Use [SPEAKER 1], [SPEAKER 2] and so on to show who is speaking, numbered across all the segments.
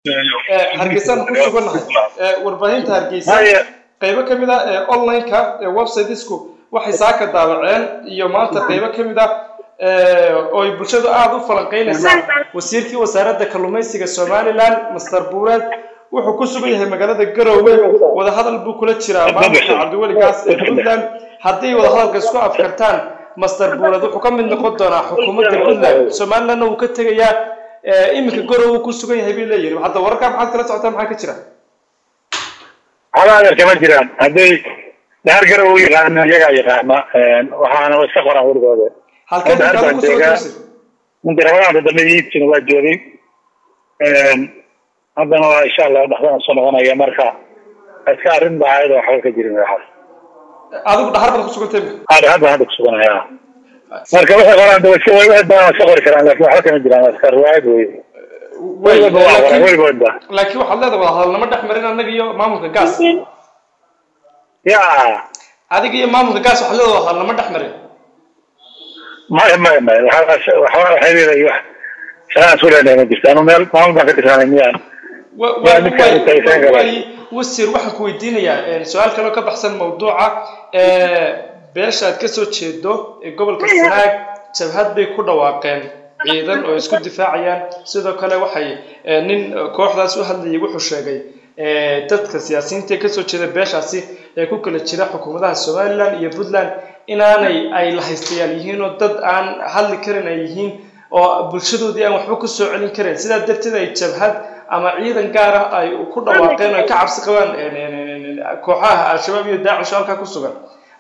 [SPEAKER 1] hargeysan ku suganahay warbaahinta hargeysa qaybo kamid ah online-ka website-isku waxay saaka daabaceen iyo maanta qaybo kamid ah oo ay bulshadu aad u falanqeynaysaa wasiirkii wasaaradda kalluumaysiga Somaliland Mr. Buureed wuxuu ku sugan yahay magaalada Garowe wada hadal buu kula jiraa maamulka Cabdiweli Gaas ee Puntland haddii wada hadalka isku afkartaan Mr. Buureed wuxuu ka mid noqon doonaa xukuumadda Puntland Somaliland uu ka tagayaa iminka Garowe ku sugan yahay bii leeyahay hadda wararka maxaad kala socotaa maxaa ka jira
[SPEAKER 2] على كمان جيران هذي نهار قروي لأن يقع ما وحنا وسخر أقول هذا
[SPEAKER 1] هل كان هذا كوسوس
[SPEAKER 2] ممكن أقول هذا دميت في نواد جوري هذا إن شاء الله نحن صنعنا يا مركا أذكارين بعيد وحول كجيرين راح
[SPEAKER 1] هذا بحرب كوسوس تبي
[SPEAKER 2] هذا كوسوس يا مركا وسخر عنده شوي واحد سخر كلام لكن حول كمان جيران أذكار واحد
[SPEAKER 1] لكن waxaad leedahay wada hadal nama dhaxmarin anaga iyo maamulka gaas
[SPEAKER 2] ya
[SPEAKER 1] adiga iyo maamulka gaas waxa leedahay wada hadal nama dhaxmarin
[SPEAKER 2] ما waxa xiriir iyo shaqa suuleena ma jirto anu meel maamulka ka tirsanayaan
[SPEAKER 1] wasiir waxaan ku weydiinayaa su'aal kale oo ka baxsan mawduuca beeshaad ka soo jeedo gobolka Sanaag jabhad bay ku dhawaaqeen ciidan oo isku difaacayaan sidoo kale waxay nin kooxdaas u hadlayay wuxuu sheegay dadka siyaasiyiinta ka soo jeeda beeshaasi ee ku kala jira xukuumadaha Somaliland iyo Puntland inaanay ay la haystayaan yihiin oo dad aan hadli karin ay yihiin oo bulshadoodii aan waxba ku soo celin karin sidaa darteed ay jabhad ama ciidan gaar ah ay ku dhawaaqeen oo ka cabsi qabaan kooxaha al-shabaab iyo daacish halka ku sugan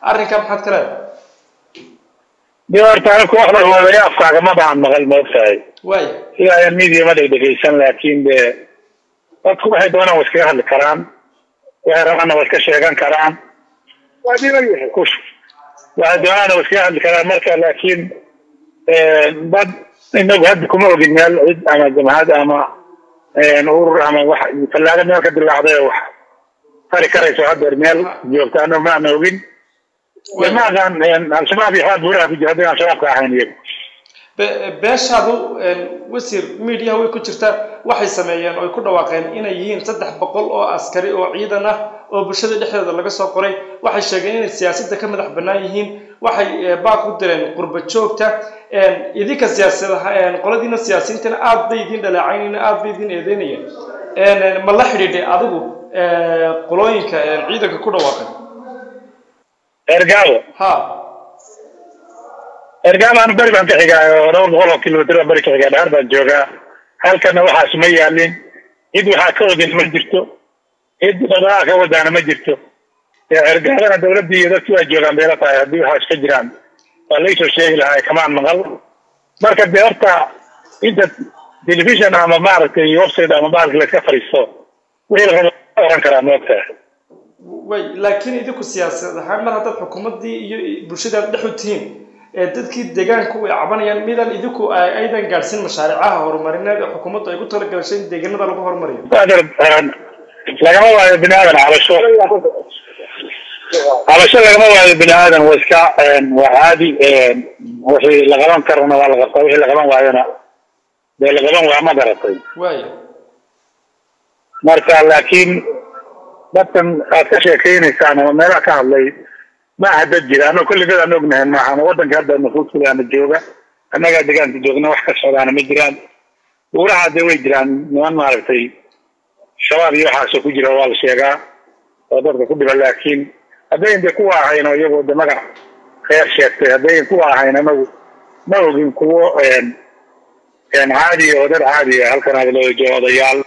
[SPEAKER 1] arrinka maxaad kala
[SPEAKER 2] ديارتها كوحدة ولا يافقع ما بعد مغل موقعي
[SPEAKER 1] واي
[SPEAKER 2] إلى الميديا ما دقيقة لكن أدخل واحد وأنا وسكها الكلام وأنا وسكها شيئا كلام وادي ريح كوش واحد وأنا وسكها الكلام مركا لكن بعد إنه بهدكم هو جنال عد أما الجماعات أما نور أما واحد فلاقة ما كد العضية واحد هذا كريس واحد برميل جوبت أنا ما نوين لماذا الشباب يحاول بورها في جهادين الشباب كاحينيين
[SPEAKER 1] beeshadu wasiir media way ku jirtaa waxay sameeyeen oo ay ku dhawaaqeen inay yihiin 300 oo askari oo ciidan ah oo bulshada dhexdeeda laga soo qoray waxay sheegeen inay siyaasadda ka madax bannaan yihiin waxay baaq u direen qurba joogta idinka siyaasadaha qoladiina siyaasiyiinta aad bay idin dhaleecaynayeen aad bay idin eedeynayeen ma la xidhiidhay adigu qolooyinka ciidanka ku dhawaaqeen
[SPEAKER 2] إرجعوا
[SPEAKER 1] ها
[SPEAKER 2] إرجعوا أنا بري بنت حاجة لو نقول كيلومتر بري حاجة ده أربع جوجا هل كان واحد سمية لين يدو حكوا جن مجرته يدو بضاعة كود أنا مجرته إرجعوا أنا دولة دي إذا كوا جوجا بيلا فاي دي حاجة شجران فليش الشيء لها كمان مغل مركز بيرتا أنت تلفزيون أما معرض يوصل أما معرض لكفر الصوت وهي الغرض كلام وقتها
[SPEAKER 1] way laakiin idinku siyaasadaha mar hadda xukuumadii iyo bulshada dhaxutiin dadkii deegaanku way cabanayaan midan idinku aydan gaarsin mashaariicaha horumarineed ee xukuumaddu ay ku talagashay deegaanada lagu horumariyo
[SPEAKER 2] lagama waayo binaadan cabasho lagama waayo binaadan waska waa caadi wixii la qaban karana waa la qabtaa wixii la qaban waayona dee la qaban waa ma garatay
[SPEAKER 1] way
[SPEAKER 2] marka laakiin dadkan aad ka sheekeynaysaa ama meelaha ka hadlay ma hadda jira anoo kulligeed aan ognahay maahan waddanka hadda nufuuskiilaana jooga annagaa deegaanka joogna wax ka socdaana ma jiraan buuraha hadda way jiraan niman maaragtay shabaab iyo waxaasoo ku jira waa la sheegaa oo dadka ku dhiba laakiin haddayn dee kuwa ahayn oo iyagoo de magac khayr sheegtay haddayn kuwa ahayn anagu ma ogin kuwo caadi oo dad caadi halkan aad loo joogo odayaal